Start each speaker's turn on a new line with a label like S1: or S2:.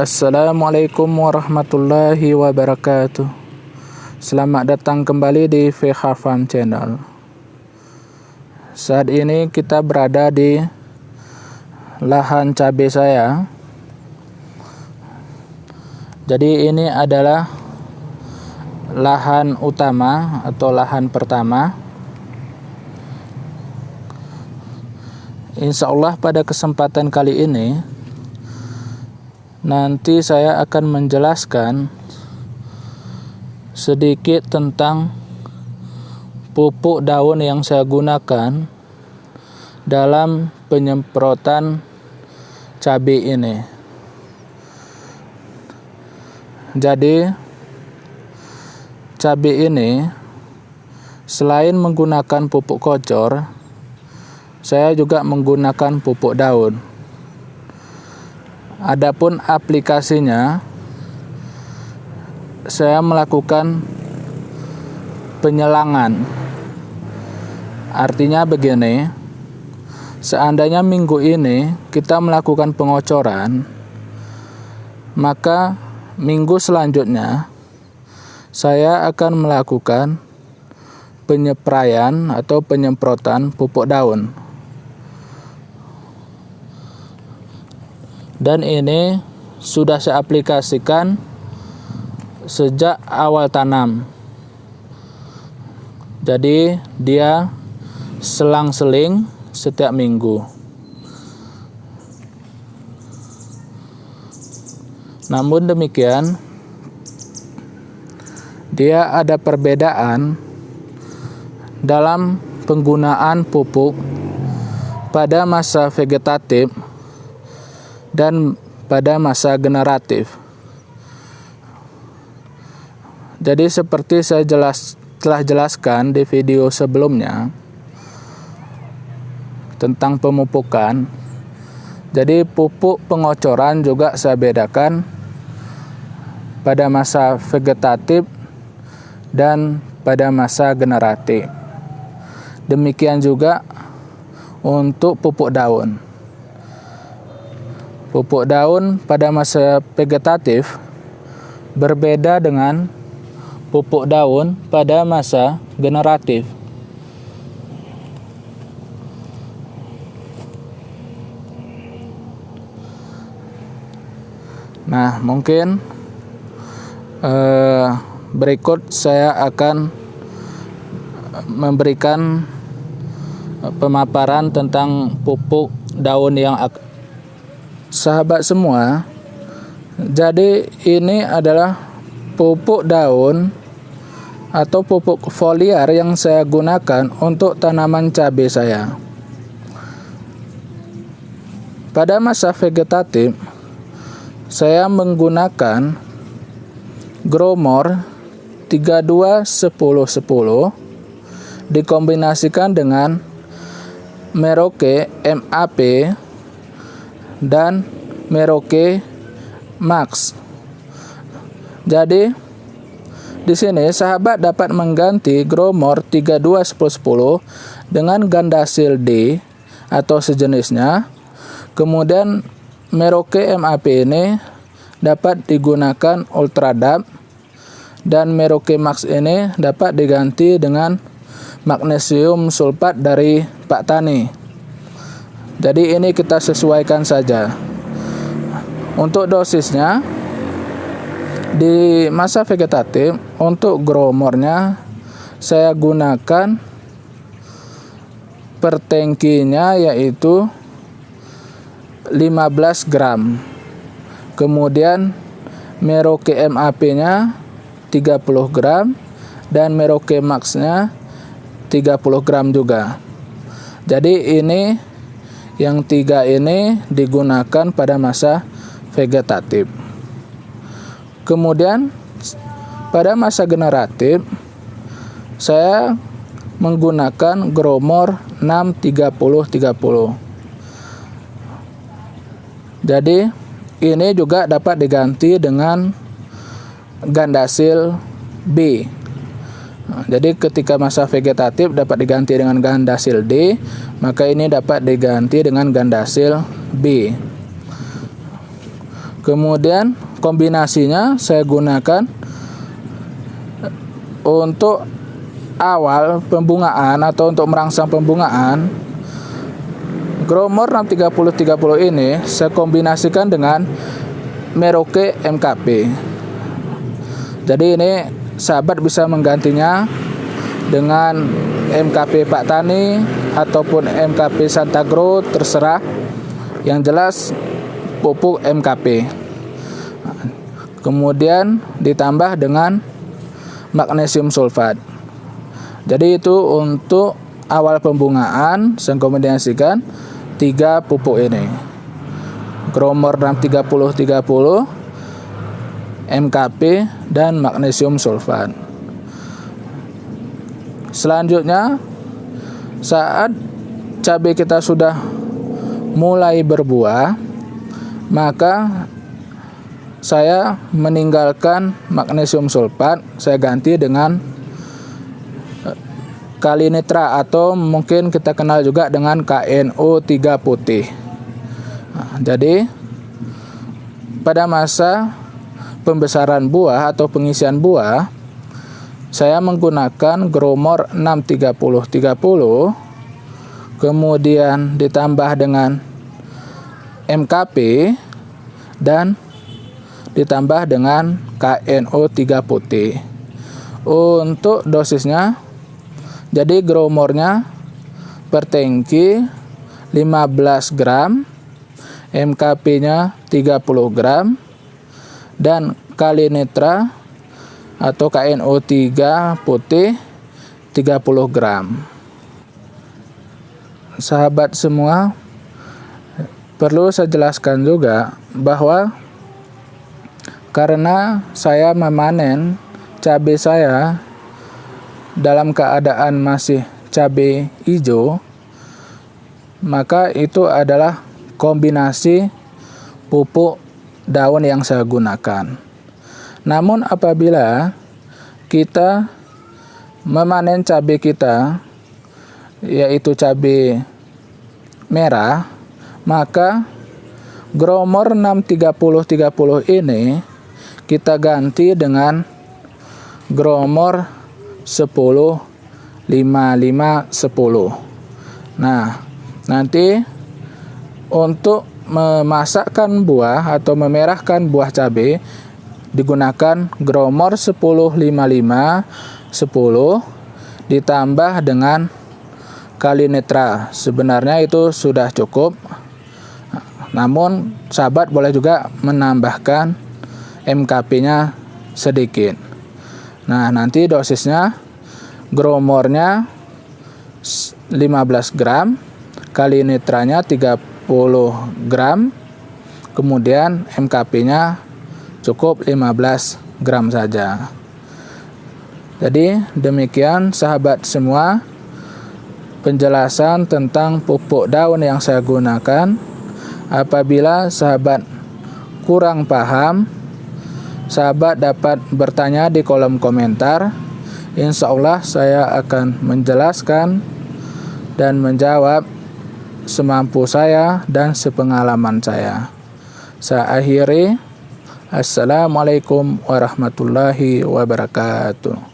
S1: Assalamualaikum warahmatullahi wabarakatuh. Selamat datang kembali di VH Farm Channel. Saat ini kita berada di lahan cabai saya. Jadi ini adalah lahan utama atau lahan pertama. Insya Allah pada kesempatan kali ini nanti saya akan menjelaskan sedikit tentang pupuk daun yang saya gunakan dalam penyemprotan cabai ini. Jadi cabai ini selain menggunakan pupuk kocor, saya juga menggunakan pupuk daun. Adapun aplikasinya, saya melakukan penyelangan. Artinya begini, seandainya minggu ini kita melakukan pengocoran, maka minggu selanjutnya saya akan melakukan penyepraian atau penyemprotan pupuk daun. Dan ini sudah saya aplikasikan sejak awal tanam. Jadi dia selang-seling setiap minggu. Namun demikian, dia ada perbedaan dalam penggunaan pupuk pada masa vegetatif dan pada masa generatif. Jadi seperti saya telah jelaskan di video sebelumnya tentang pemupukan. Jadi pupuk pengocoran juga saya bedakan pada masa vegetatif dan pada masa generatif. Demikian juga untuk pupuk daun. Pupuk daun pada masa vegetatif berbeda dengan pupuk daun pada masa generatif. Nah, mungkin berikut saya akan memberikan pemaparan tentang pupuk daun yang sahabat semua. Jadi ini adalah pupuk daun atau pupuk foliar yang saya gunakan untuk tanaman cabai saya. Pada masa vegetatif, saya menggunakan Growmore 321010 dikombinasikan dengan Merauke MAP dan Merauke Max. Jadi di sini sahabat dapat mengganti Growmore 321010 dengan Gandasil D atau sejenisnya. Kemudian Merauke MAP ini dapat digunakan Ultradap dan Merauke Max ini dapat diganti dengan magnesium sulfat dari Pak Tani. Jadi ini kita sesuaikan saja. Untuk dosisnya di masa vegetatif untuk Growmore-nya saya gunakan per tangkinya yaitu 15 gram. Kemudian Merauke MAP-nya 30 gram dan Merauke Max-nya 30 gram juga. Jadi ini yang tiga ini digunakan pada masa vegetatif. Kemudian pada masa generatif saya menggunakan Growmore 63030. Jadi ini juga dapat diganti dengan Gandasil B. Jadi ketika masa vegetatif dapat diganti dengan Gandasil D, maka ini dapat diganti dengan Gandasil B. Kemudian kombinasinya saya gunakan untuk awal pembungaan atau untuk merangsang pembungaan. Growmor 63030 ini saya kombinasikan dengan Merauke MKP. Jadi ini sahabat bisa menggantinya dengan MKP Pak Tani ataupun MKP Santagro, terserah. Yang jelas pupuk MKP. Kemudian ditambah dengan magnesium sulfat. Jadi itu untuk awal pembungaan saya kombinasikan 3 pupuk ini. Growmor 63030, MKP dan magnesium sulfat. Selanjutnya, saat cabai kita sudah mulai berbuah, maka saya meninggalkan magnesium sulfat, saya ganti dengan Kalinitra atau mungkin kita kenal juga dengan KNO3 putih. Nah, jadi pada masa pembesaran buah atau pengisian buah, saya menggunakan Growmor 63030, kemudian ditambah dengan MKP dan ditambah dengan KNO3 putih. Untuk dosisnya, jadi Growmornya per tangki 15 gram, MKP-nya 30 gram, dan Kalinitra atau KNO3 putih 30 gram. Sahabat semua, perlu saya jelaskan juga bahwa karena saya memanen cabai saya dalam keadaan masih cabai hijau, maka itu adalah kombinasi pupuk daun yang saya gunakan. Namun apabila kita memanen cabai kita, yaitu cabai merah, maka Growmor 63030 ini kita ganti dengan Growmor 105510. Nah, nanti untuk memasakkan buah atau memerahkan buah cabai digunakan Growmor 105510 ditambah dengan Kalinitra. Sebenarnya itu sudah cukup. Namun sahabat boleh juga menambahkan MKP-nya sedikit. Nah, nanti dosisnya Growmornya 15 gram, Kalinitranya 30 gram, kemudian MKP-nya cukup 15 gram saja. Jadi demikian sahabat semua penjelasan tentang pupuk daun yang saya gunakan. Apabila sahabat kurang paham, sahabat dapat bertanya di kolom komentar. Insya Allah saya akan menjelaskan dan menjawab semampu saya dan sepengalaman saya. Saya akhiri. Assalamualaikum warahmatullahi wabarakatuh.